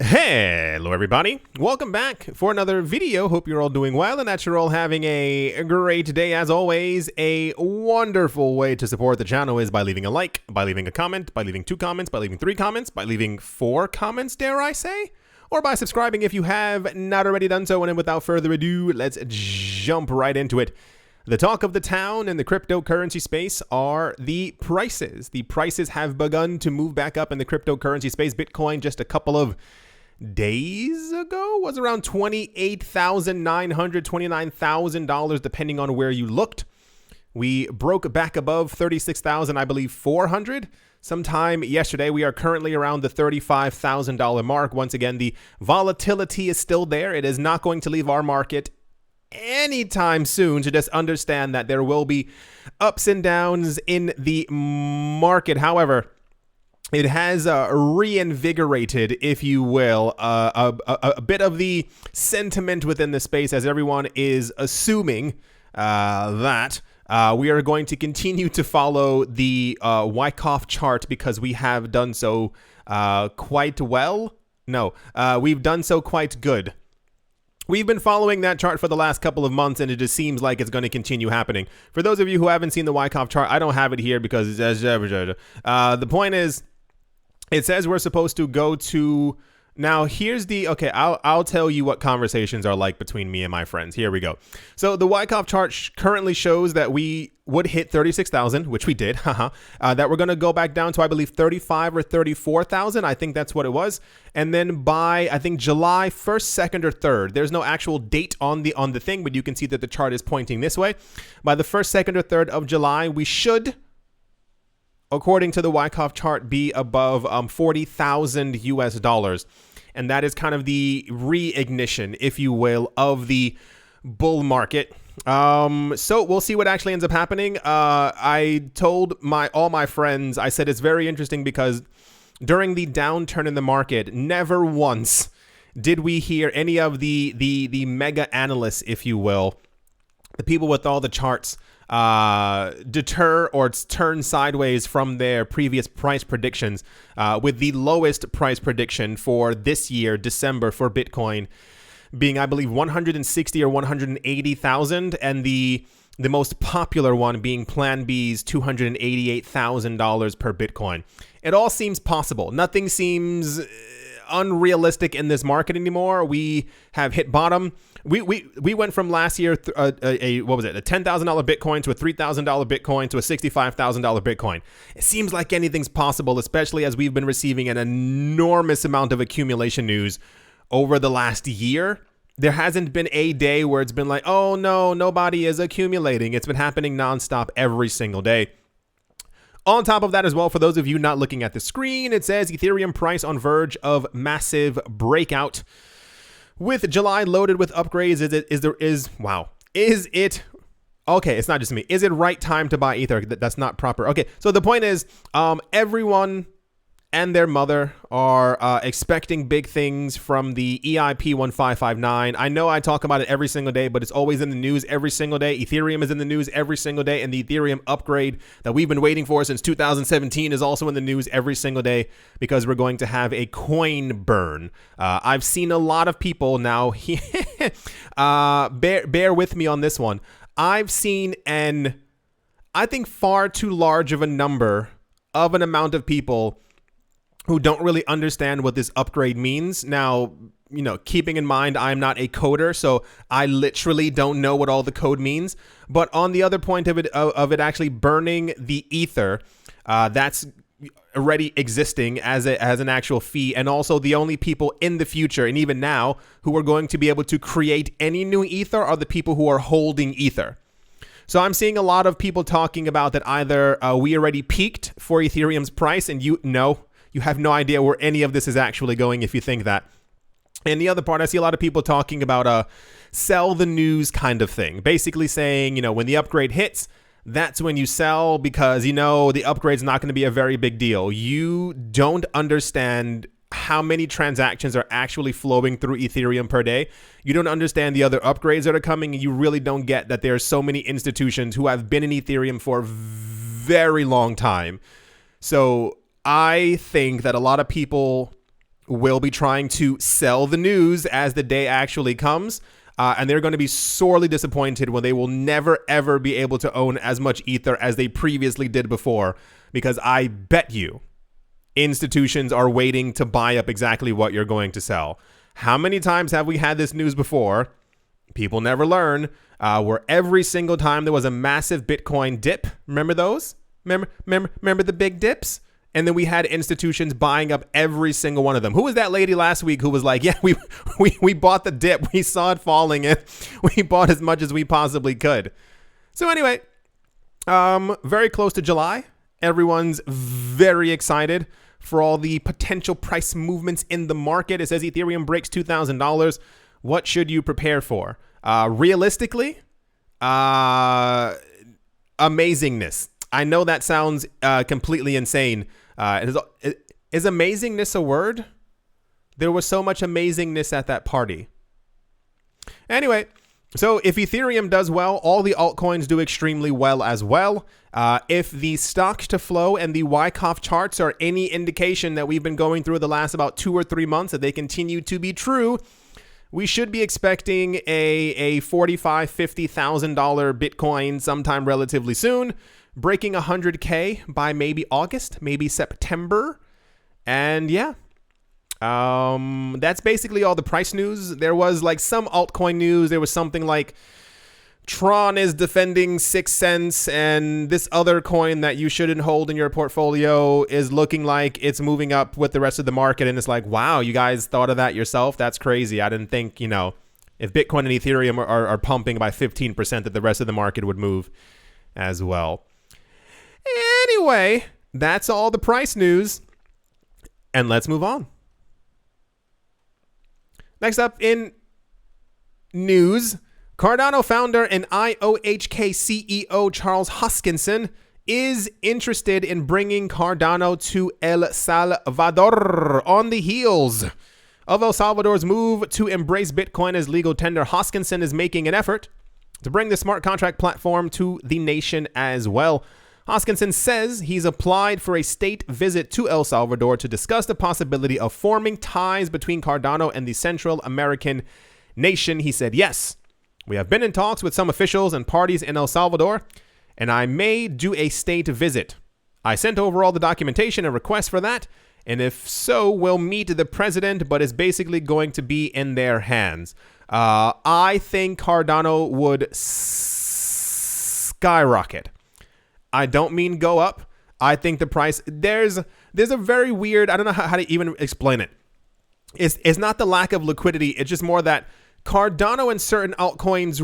Hello everybody, welcome back for another video. Hope you're all doing well and that you're all having a great day. As always, a wonderful way to support the channel is by leaving a like, by leaving a comment, by leaving 2 comments, by leaving 3 comments, by leaving 4 comments, dare I say, or by subscribing if you have not already done so. And without further ado, let's jump right into it. The talk of the town in the cryptocurrency space are the prices. The prices have begun to move back up in the cryptocurrency space. Bitcoin just a couple of days ago was around $28,900, $29,000 depending on where you looked. We broke back above 36,000, I believe 400 sometime yesterday. We are currently around the $35,000 mark. Once again, the volatility is still there. It is not going to leave our market anytime soon, so just understand that there will be ups and downs in the market. However, it has reinvigorated, if you will, a bit of the sentiment within the space, as everyone is assuming that we are going to continue to follow the Wyckoff chart because we have done so quite well. No, we've done so quite good. We've been following that chart for the last couple of months, and it just seems like it's going to continue happening. For those of you who haven't seen the Wyckoff chart, I don't have it here because the point is, it says we're supposed to go to, now here's the, okay, I'll tell you what conversations are like between me and my friends. Here we go. So the Wyckoff chart currently shows that we would hit 36,000, which we did, that we're going to go back down to, I believe, 35 or 34,000. I think that's what it was. And then by, I think, July 1st, 2nd, or 3rd, there's no actual date on the thing, but you can see that the chart is pointing this way. By the 1st, 2nd, or 3rd of July, we should, according to the Wyckoff chart, be above 40,000 US dollars. And that is kind of the reignition, if you will, of the bull market. So we'll see what actually ends up happening. I told all my friends, I said it's very interesting because during the downturn in the market, never once did we hear any of the mega analysts, if you will, the people with all the charts, deter or turn sideways from their previous price predictions, with the lowest price prediction for this year, December, for Bitcoin being, I believe, 160 or 180,000, and the most popular one being Plan B's $288,000 per Bitcoin. It all seems possible. Nothing seems unrealistic in this market anymore. We have hit bottom. We went from last year what was it, a $10,000 Bitcoin to a $3,000 Bitcoin to a $65,000 Bitcoin. It seems like anything's possible, especially as we've been receiving an enormous amount of accumulation news over the last year. There hasn't been a day where it's been like, oh no, nobody is accumulating. It's been happening nonstop every single day. On top of that as well, for those of you not looking at the screen, it says Ethereum price on verge of massive breakout. With July loaded with upgrades, is it okay, it's not just me. Is it right time to buy Ether? That's not proper. Okay, so the point is, everyone and their mother are expecting big things from the EIP 1559. I know I talk about it every single day, but it's always in the news every single day. Ethereum is in the news every single day, and the Ethereum upgrade that we've been waiting for since 2017 is also in the news every single day because we're going to have a coin burn. I've seen a lot of people now, bear with me on this one. I've seen I think far too large of an amount of people who don't really understand what this upgrade means. Now, you know, keeping in mind, I'm not a coder, so I literally don't know what all the code means. But on the other point of it actually burning the Ether, that's already existing as an actual fee, and also the only people in the future, and even now, who are going to be able to create any new Ether are the people who are holding Ether. So I'm seeing a lot of people talking about that either we already peaked for Ethereum's price, and you have no idea where any of this is actually going if you think that. And the other part, I see a lot of people talking about sell the news kind of thing. Basically saying, you know, when the upgrade hits, that's when you sell because, you know, the upgrade's not going to be a very big deal. You don't understand how many transactions are actually flowing through Ethereum per day. You don't understand the other upgrades that are coming, and you really don't get that there are so many institutions who have been in Ethereum for a very long time. So I think that a lot of people will be trying to sell the news as the day actually comes. And they're going to be sorely disappointed when they will never, ever be able to own as much Ether as they previously did before. Because I bet you institutions are waiting to buy up exactly what you're going to sell. How many times have we had this news before? People never learn. Where every single time there was a massive Bitcoin dip. Remember those? Remember the big dips? And then we had institutions buying up every single one of them. Who was that lady last week who was like, yeah, we bought the dip. We saw it falling and we bought as much as we possibly could. So anyway, very close to July. Everyone's very excited for all the potential price movements in the market. It says Ethereum breaks $2,000. What should you prepare for? Realistically, amazingness. I know that sounds completely insane. Is amazingness a word? There was so much amazingness at that party. Anyway, so if Ethereum does well, all the altcoins do extremely well as well. If the stocks to flow and the Wyckoff charts are any indication that we've been going through the last about 2 or 3 months, that they continue to be true, we should be expecting a $45,000, $50,000 Bitcoin sometime relatively soon, breaking 100K by maybe August, maybe September. And yeah, that's basically all the price news. There was like some altcoin news. There was something like Tron is defending 6 cents, and this other coin that you shouldn't hold in your portfolio is looking like it's moving up with the rest of the market. And it's like, wow, you guys thought of that yourself? That's crazy. I didn't think, if Bitcoin and Ethereum are pumping by 15%, that the rest of the market would move as well. Anyway, that's all the price news. And let's move on. Next up in news, Cardano founder and IOHK CEO Charles Hoskinson is interested in bringing Cardano to El Salvador. On the heels of El Salvador's move to embrace Bitcoin as legal tender, Hoskinson is making an effort to bring the smart contract platform to the nation as well. Hoskinson says he's applied for a state visit to El Salvador to discuss the possibility of forming ties between Cardano and the Central American nation. He said, yes, we have been in talks with some officials and parties in El Salvador, and I may do a state visit. I sent over all the documentation and requests for that, and if so, we'll meet the president, but it's basically going to be in their hands. I think Cardano would skyrocket. I don't mean go up. I think the price, there's a very weird, I don't know how to even explain it. It's not the lack of liquidity. It's just more that Cardano and certain altcoins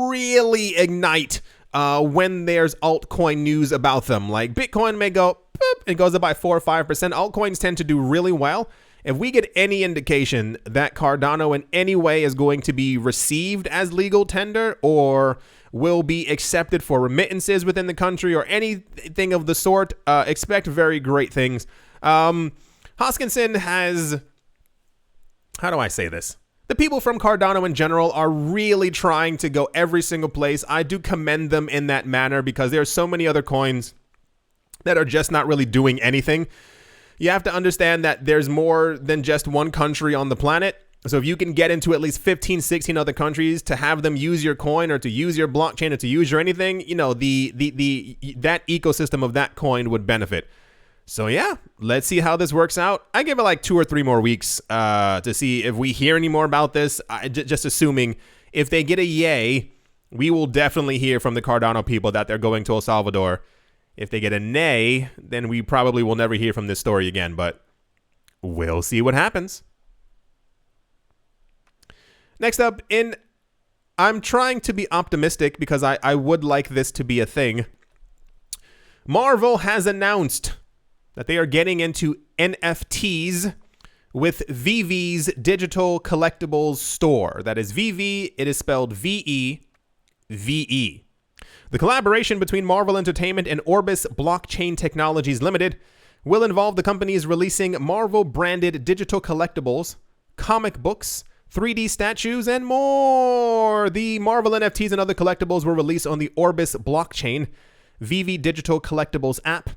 really ignite when there's altcoin news about them. Like Bitcoin may go, boop, it goes up by 4 or 5%. Altcoins tend to do really well. If we get any indication that Cardano in any way is going to be received as legal tender or will be accepted for remittances within the country or anything of the sort, expect very great things. Hoskinson has, how do I say this? The people from Cardano in general are really trying to go every single place. I do commend them in that manner because there are so many other coins that are just not really doing anything. You have to understand that there's more than just one country on the planet. So if you can get into at least 15, 16 other countries to have them use your coin or to use your blockchain or to use your anything, that ecosystem of that coin would benefit. So yeah, let's see how this works out. I give it like 2 or 3 more weeks to see if we hear any more about this. Just assuming if they get a yay, we will definitely hear from the Cardano people that they're going to El Salvador. If they get a nay, then we probably will never hear from this story again, but we'll see what happens. Next up, I'm trying to be optimistic because I would like this to be a thing. Marvel has announced that they are getting into NFTs with VV's digital collectibles store. That is VV, it is spelled VEVE. The collaboration between Marvel Entertainment and Orbis Blockchain Technologies Limited will involve the companies releasing Marvel-branded digital collectibles, comic books, 3D statues, and more. The Marvel NFTs and other collectibles were released on the Orbis blockchain VV Digital Collectibles app.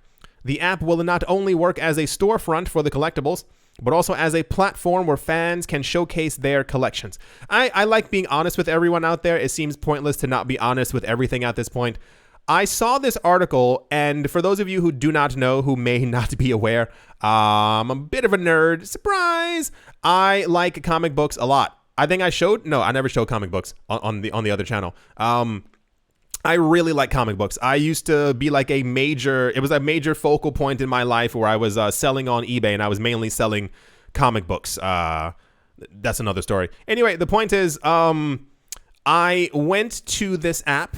The app will not only work as a storefront for the collectibles, but also as a platform where fans can showcase their collections. I like being honest with everyone out there. It seems pointless to not be honest with everything at this point. I saw this article, and for those of you who do not know, who may not be aware, I'm a bit of a nerd. Surprise! I like comic books a lot. I think I never showed comic books on the other channel. I really like comic books. I used to be like it was a major focal point in my life where I was selling on eBay, and I was mainly selling comic books. That's another story. Anyway, the point is, I went to this app,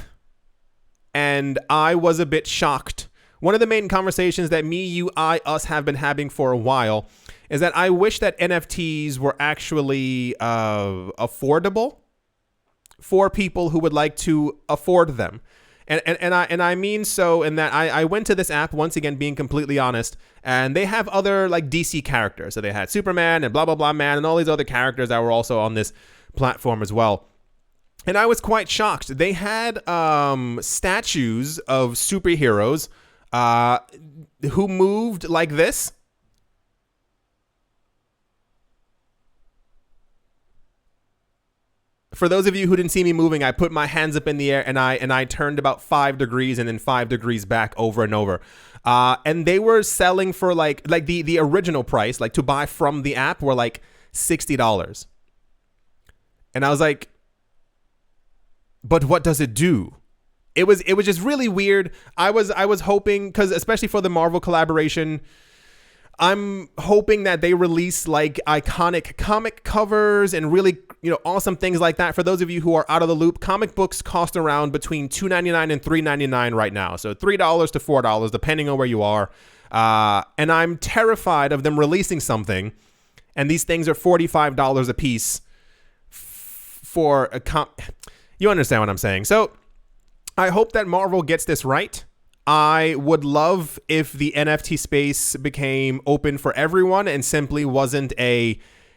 and I was a bit shocked. One of the main conversations that me, you, us have been having for a while is that I wish that NFTs were actually affordable for people who would like to afford them. And I mean so in that I went to this app, once again being completely honest, and they have other like DC characters. So they had Superman and blah, blah, blah man and all these other characters that were also on this platform as well. And I was quite shocked. They had statues of superheroes who moved like this. For those of you who didn't see me moving, I put my hands up in the air and I turned about 5 degrees and then 5 degrees back over and over. And they were selling for like the original price, like to buy from the app, were like $60. And I was like, but what does it do? It was just really weird. I was hoping, because especially for the Marvel collaboration, I'm hoping that they release like iconic comic covers and really, awesome things like that. For those of you who are out of the loop, comic books cost around between $2.99 and $3.99 right now. So $3 to $4, depending on where you are. And I'm terrified of them releasing something, and these things are $45 a piece for a you understand what I'm saying. So I hope that Marvel gets this right. I would love if the NFT space became open for everyone and simply wasn't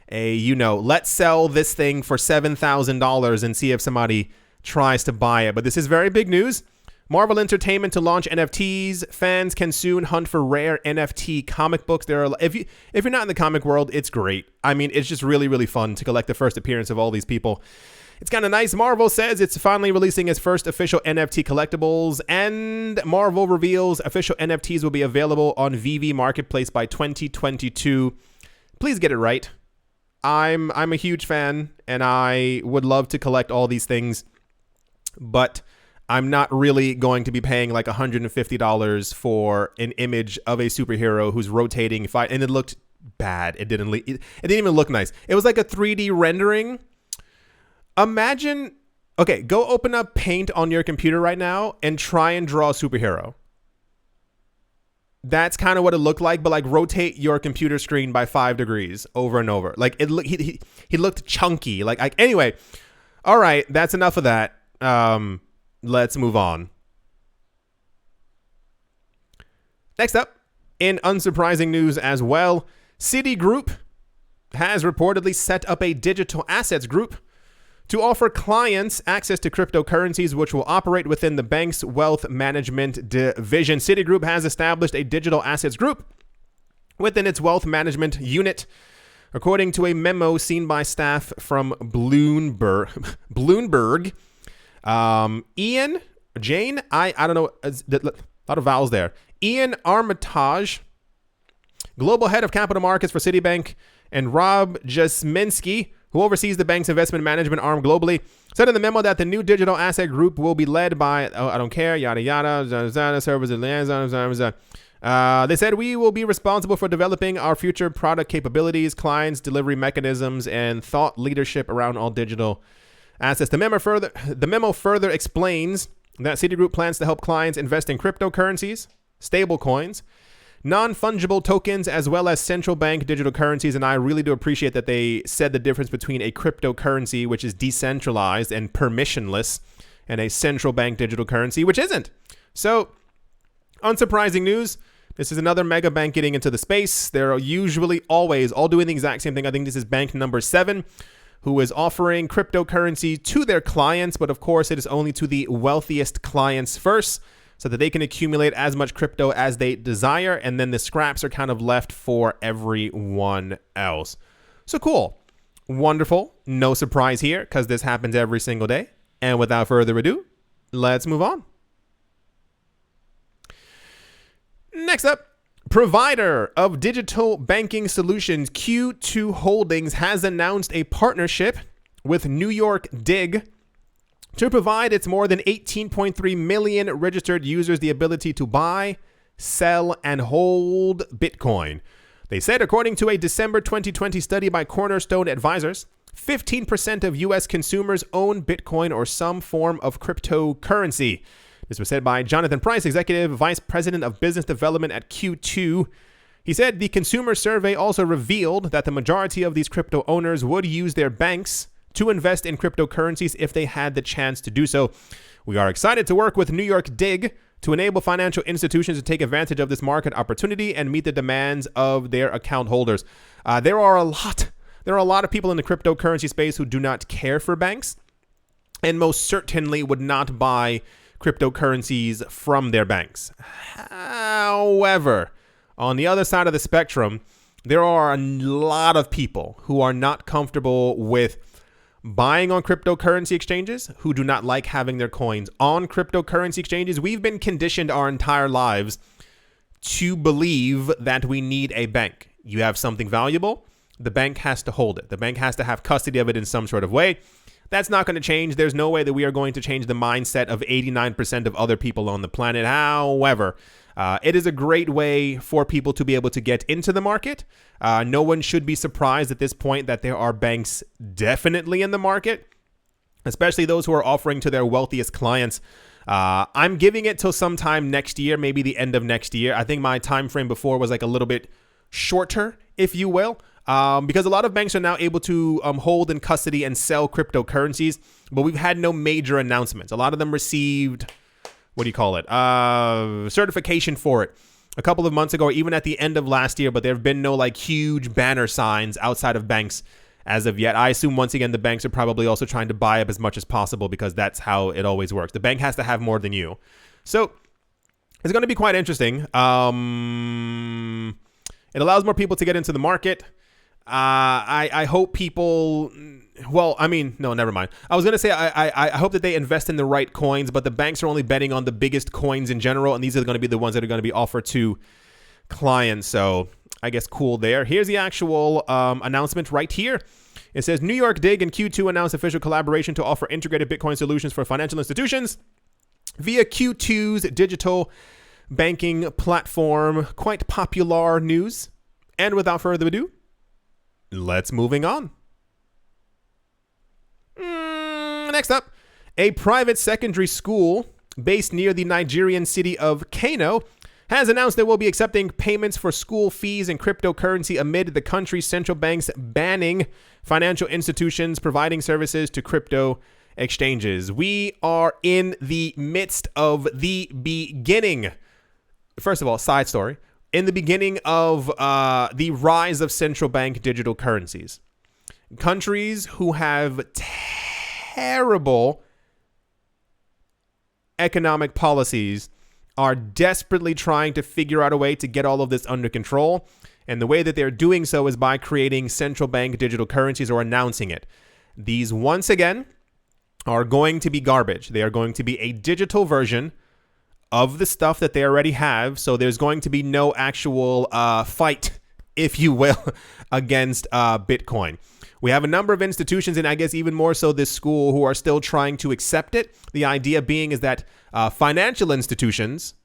let's sell this thing for $7,000 and see if somebody tries to buy it. But this is very big news. Marvel Entertainment to launch NFTs. Fans can soon hunt for rare NFT comic books. If you're not in the comic world, it's great. I mean, it's just really, really fun to collect the first appearance of all these people. It's kind of nice. Marvel says it's finally releasing its first official NFT collectibles, and Marvel reveals official NFTs will be available on VV Marketplace by 2022. Please get it right. I'm a huge fan, and I would love to collect all these things, but I'm not really going to be paying like $150 for an image of a superhero who's rotating. And it looked bad. It didn't even look nice. It was like a 3D rendering. Imagine, okay, go open up Paint on your computer right now and try and draw a superhero. That's kind of what it looked like, but like rotate your computer screen by 5 degrees over and over. Like he looked chunky. Anyway, all right, that's enough of that. Let's move on. Next up, in unsurprising news as well, Citigroup has reportedly set up a digital assets group to offer clients access to cryptocurrencies, which will operate within the bank's wealth management division. Citigroup has established a digital assets group within its wealth management unit, according to a memo seen by staff from Bloomberg. Ian, Jane, I don't know, a lot of vowels there. Ian Armitage, global head of capital markets for Citibank, and Rob Jasminski, who oversees the bank's investment management arm globally, said in the memo that the new digital asset group will be led by, yada, yada, services, they said we will be responsible for developing our future product capabilities, clients, delivery mechanisms, and thought leadership around all digital assets. The memo further explains that Citigroup plans to help clients invest in cryptocurrencies, stable coins, non-fungible tokens, as well as central bank digital currencies. And I really do appreciate that they said the difference between a cryptocurrency, which is decentralized and permissionless, and a central bank digital currency, which isn't. So, unsurprising news. This is another mega bank getting into the space. They're usually always all doing the exact same thing. I think this is bank number 7, who is offering cryptocurrency to their clients, but of course it is only to the wealthiest clients first. so that they can accumulate as much crypto as they desire, and then the scraps are kind of left for everyone else. So cool. Wonderful. No surprise here, because this happens every single day. And without further ado, let's move on. Next up, provider of digital banking solutions Q2 Holdings has announced a partnership with New York DIG to provide its more than 18.3 million registered users the ability to buy, sell, and hold Bitcoin. They said, according to a December 2020 study by Cornerstone Advisors, 15% of U.S. consumers own Bitcoin or some form of cryptocurrency. This was said by Jonathan Price, Executive Vice President of Business Development at Q2. He said the consumer survey also revealed that the majority of these crypto owners would use their banks to invest in cryptocurrencies if they had the chance to do so. We are excited to work with New York DIG to enable financial institutions to take advantage of this market opportunity and meet the demands of their account holders. There are a lot of people in the cryptocurrency space who do not care for banks and most certainly would not buy cryptocurrencies from their banks. However, on the other side of the spectrum, there are a lot of people who are not comfortable with buying on cryptocurrency exchanges, who do not like having their coins on cryptocurrency exchanges. We've been conditioned our entire lives to believe that we need a bank. You have something valuable, the bank has to hold it. The bank has to have custody of it in some sort of way. That's not going to change. There's no way that we are going to change the mindset of 89% of other people on the planet. However, it is a great way for people to be able to get into the market. No one should be surprised at this point that there are banks definitely in the market, especially those who are offering to their wealthiest clients. I'm giving it till sometime next year, maybe the end of next year. I think my time frame before was like a little bit shorter, if you will. Because a lot of banks are now able to hold in custody and sell cryptocurrencies, but we've had no major announcements. A lot of them received, certification for it a couple of months ago, or even at the end of last year, but there have been no like huge banner signs outside of banks as of yet. I assume once again, the banks are probably also trying to buy up as much as possible because that's how it always works. The bank has to have more than you. So it's going to be quite interesting. It allows more people to get into the market. I hope people, no, never mind. I was going to say, I hope that they invest in the right coins, but the banks are only betting on the biggest coins in general. And these are going to be the ones that are going to be offered to clients. So I guess cool there. Here's the actual announcement right here. It says New York DIG and Q2 announced official collaboration to offer integrated Bitcoin solutions for financial institutions via Q2's digital banking platform. Quite popular news. And without further ado, let's moving on. Next up, a private secondary school based near the Nigerian city of Kano has announced they will be accepting payments for school fees in cryptocurrency amid the country's central banks banning financial institutions providing services to crypto exchanges. We are in the midst of the beginning. First of all, side story. In the beginning of the rise of central bank digital currencies, countries who have terrible economic policies are desperately trying to figure out a way to get all of this under control. And the way that they're doing so is by creating central bank digital currencies or announcing it. These, once again, are going to be garbage. They are going to be a digital version of the stuff that they already have. So there's going to be no actual fight, if you will, against Bitcoin. We have a number of institutions, and I guess even more so this school, who are still trying to accept it. The idea being is that financial institutions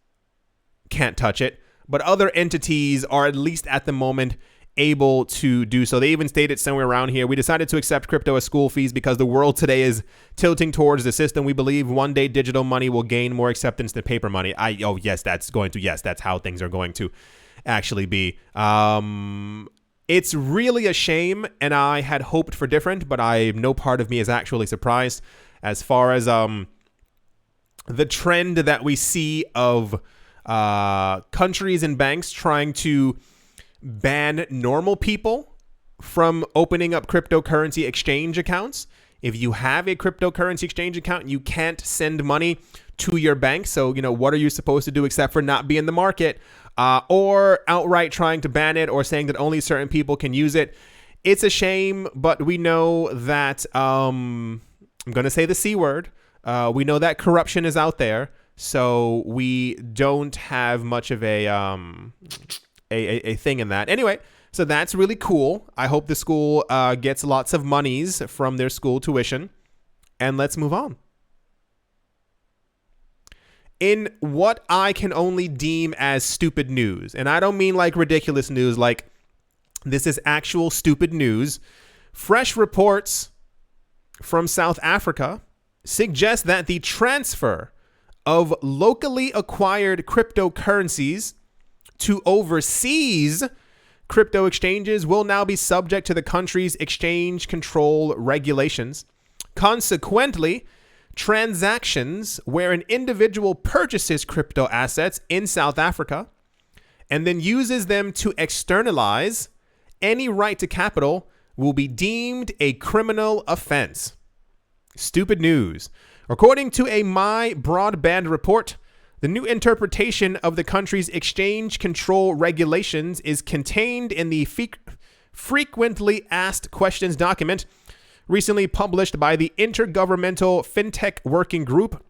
can't touch it, but other entities are, at least at the moment, able to do so. They even stated somewhere around here, we decided to accept crypto as school fees because the world today is tilting towards the system. We believe one day digital money will gain more acceptance than paper money. Yes, that's how things are going to actually be. It's really a shame, and I had hoped for different, but no part of me is actually surprised as far as the trend that we see of countries and banks trying to ban normal people from opening up cryptocurrency exchange accounts If you have a cryptocurrency exchange account, you can't send money to your bank. So, what are you supposed to do except for not be in the market or outright trying to ban it or saying that only certain people can use it? It's a shame, but we know that, I'm going to say the C word. We know that corruption is out there. So we don't have much of a thing in that. Anyway, so that's really cool. I hope the school gets lots of monies from their school tuition. And let's move on. In what I can only deem as stupid news, and I don't mean like ridiculous news, like this is actual stupid news, fresh reports from South Africa suggest that the transfer of locally acquired cryptocurrencies to overseas crypto exchanges will now be subject to the country's exchange control regulations. Consequently, transactions where an individual purchases crypto assets in South Africa and then uses them to externalize any right to capital will be deemed a criminal offense. Stupid news. According to a My Broadband report, the new interpretation of the country's exchange control regulations is contained in the frequently asked questions document recently published by the Intergovernmental FinTech Working Group,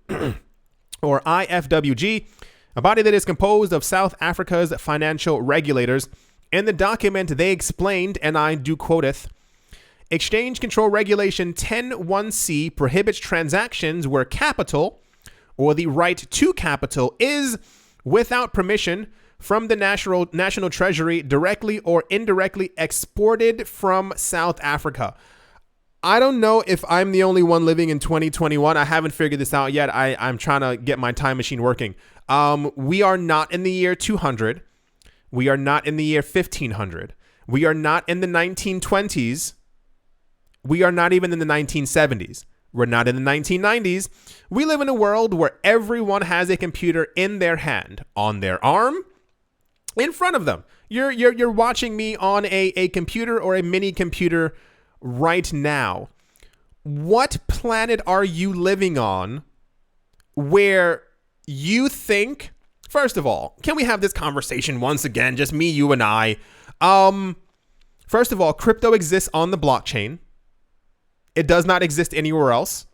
or IFWG, a body that is composed of South Africa's financial regulators. In the document, they explained, and I do quoteth, Exchange Control Regulation 10.1c prohibits transactions where capital, or the right to capital, is without permission from the national treasury directly or indirectly exported from South Africa. I don't know if I'm the only one living in 2021. I haven't figured this out yet. I'm trying to get my time machine working. We are not in the year 200. We are not in the year 1500. We are not in the 1920s. We are not even in the 1970s. We're not in the 1990s. We live in a world where everyone has a computer in their hand, on their arm, in front of them. You're watching me on a computer or a mini computer right now. What planet are you living on where you think, first of all, can we have this conversation once again, just me, you, and I? First of all, crypto exists on the blockchain. It does not exist anywhere else.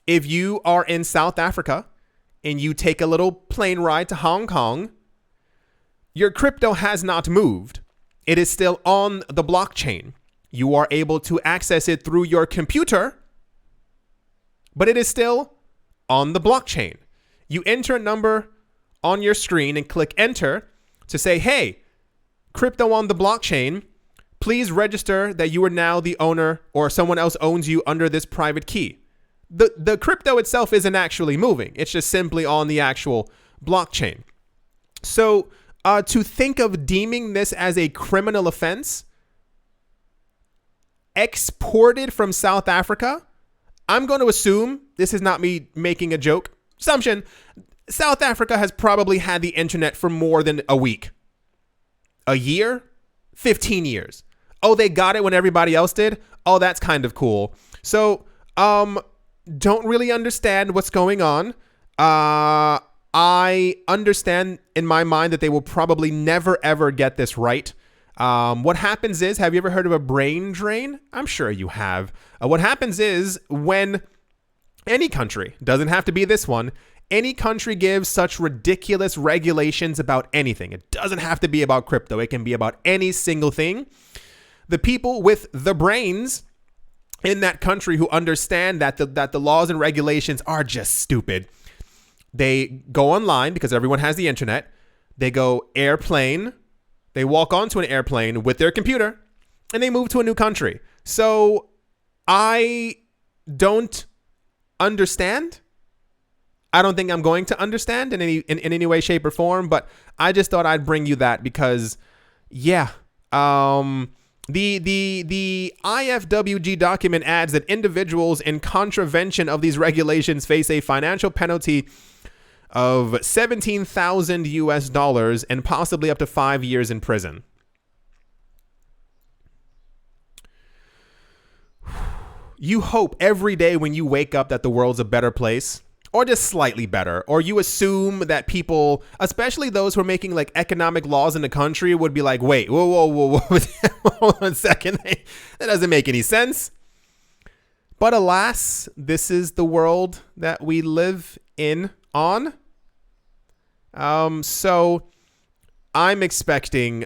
If you are in South Africa and you take a little plane ride to Hong Kong, your crypto has not moved. It is still on the blockchain. You are able to access it through your computer, but it is still on the blockchain. You enter a number on your screen and click enter to say, hey, crypto on the blockchain, please register that you are now the owner or someone else owns you under this private key. The crypto itself isn't actually moving. It's just simply on the actual blockchain. So to think of deeming this as a criminal offense exported from South Africa, I'm going to assume, this is not me making a joke, assumption, South Africa has probably had the internet for more than a week. A year? 15 years. Oh, they got it when everybody else did? Oh, that's kind of cool. So, don't really understand what's going on. I understand in my mind that they will probably never, ever get this right. What happens is, have you ever heard of a brain drain? I'm sure you have. What happens is when any country, doesn't have to be this one, any country gives such ridiculous regulations about anything. It doesn't have to be about crypto. It can be about any single thing. The people with the brains in that country who understand that the laws and regulations are just stupid, they go online because everyone has the internet. They go airplane. They walk onto an airplane with their computer and they move to a new country. So I don't understand. I don't think I'm going to understand in any way, shape, or form, but I just thought I'd bring you that because, yeah, the IFWG document adds that individuals in contravention of these regulations face a financial penalty of $17,000 and possibly up to 5 years in prison. you hope every day when you wake up that the world's a better place, or just slightly better, or you assume that people, especially those who are making like economic laws in the country, would be like, wait, whoa, hold on a second. That doesn't make any sense. But alas, this is the world that we live on. So I'm expecting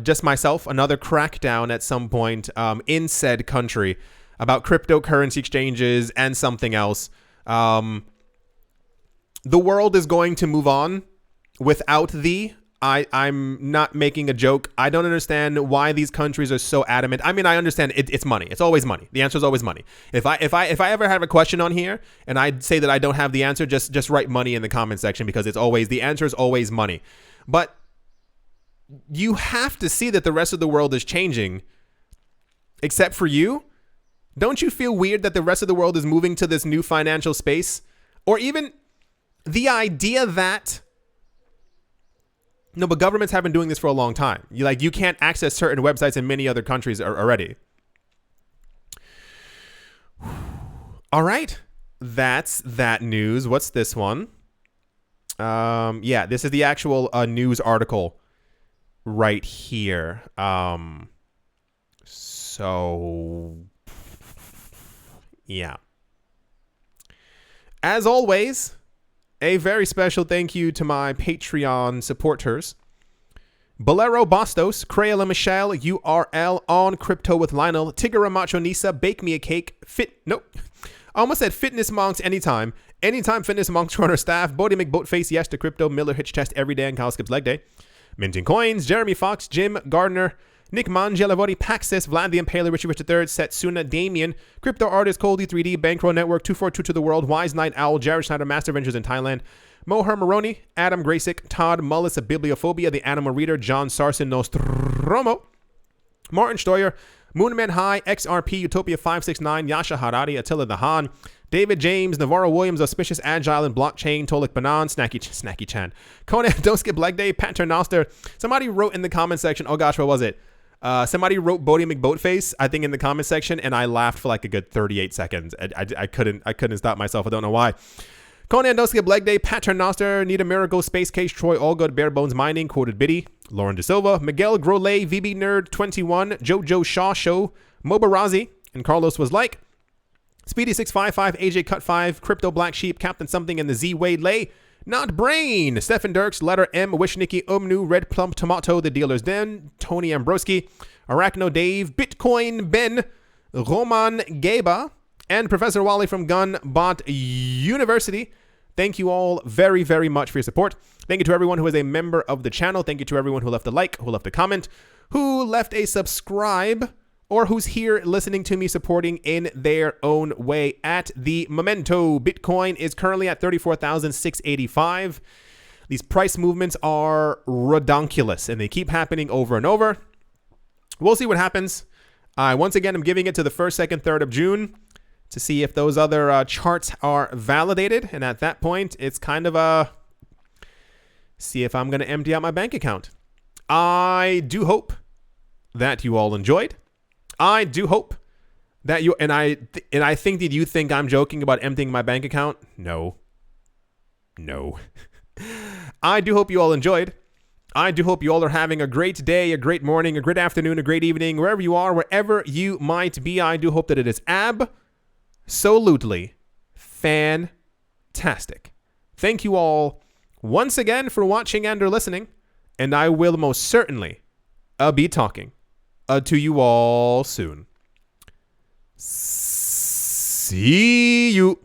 just myself another crackdown at some point in said country about cryptocurrency exchanges and something else. The world is going to move on without thee. I'm not making a joke. I don't understand why these countries are so adamant. I mean, I understand it's money. It's always money. The answer is always money. If I ever have a question on here and I say that I don't have the answer, just write money in the comment section, because the answer is always money. But you have to see that the rest of the world is changing, except for you. Don't you feel weird that the rest of the world is moving to this new financial space? Or even the idea that, no, but governments have been doing this for a long time. You can't access certain websites in many other countries already. All right. That's that news. What's this one? Yeah, this is the actual news article right here. So yeah. As always, a very special thank you to my Patreon supporters. Bolero Bastos, Crayola Michelle, URL on Crypto with Lionel, Tigara Macho Nisa, Bake Me a Cake, I almost said Fitness Monks Anytime Fitness Monks Corner Staff, Bodie McBoatface, Yes to Crypto, Miller Hitch Test Every Day, and Kyle Skips Leg Day, Minting Coins, Jeremy Fox, Jim Gardner, Nick Mangelavodi, Paxis, Vlad the Impaler, Richie Rich III, Setsuna, Damien, Crypto Artist, Coldy 3D, Bankroll Network, 242 to the World, Wise Night Owl, Jared Schneider, Master Ventures in Thailand, Moher Maroni, Adam Graysick, Todd Mullis of Bibliophobia, The Animal Reader, John Sarson, Nostromo, Martin Stoyer, Moonman High, XRP, Utopia 569, Yasha Harari, Attila the Han, David James, Navarro Williams, Auspicious Agile and Blockchain, Tolik Banan, Snacky Chan, Conan, Don't Skip Leg Day, Paternoster. Somebody wrote in the comment section, oh gosh, what was it? Somebody wrote Bodie McBoatface, I think, in the comment section, and I laughed for like a good 38 seconds. I couldn't stop myself. I don't know why. Conan, Don't Skip Leg Day, Paternoster, Need a Miracle, Space Case, Troy Allgood, Bare Bones Mining, Quoted Biddy, Lauren De Silva, Miguel Grollet, VB Nerd 21, Jojo Shaw Show, Mobarazi, and Carlos Was Like, Speedy 655, AJ Cut 5, Crypto Black Sheep, Captain Something, and the Z Wade Lay, Not Brain, Stephen Dirks, Letter M, Wishniki, Umnu, Red Plump Tomato, The Dealer's Den, Tony Ambroski, Arachno Dave, Bitcoin Ben, Roman Geba, and Professor Wally from Gunbot University. Thank you all very, very much for your support. Thank you to everyone who is a member of the channel. Thank you to everyone who left a like, who left a comment, who left a subscribe, or who's here listening to me supporting in their own way. At the momento, Bitcoin is currently at 34,685. These price movements are redonkulous, and they keep happening over and over. We'll see what happens. Once again, I'm giving it to the 1st, 2nd, 3rd of June to see if those other charts are validated. And at that point, it's kind of see if I'm going to empty out my bank account. I do hope that you all enjoyed. I do hope that you, and I think that you think I'm joking about emptying my bank account. No. I do hope you all enjoyed. I do hope you all are having a great day, a great morning, a great afternoon, a great evening, wherever you are, wherever you might be. I do hope that it is absolutely fantastic. Thank you all once again for watching and or listening, and I will most certainly be talking to you all soon. See you.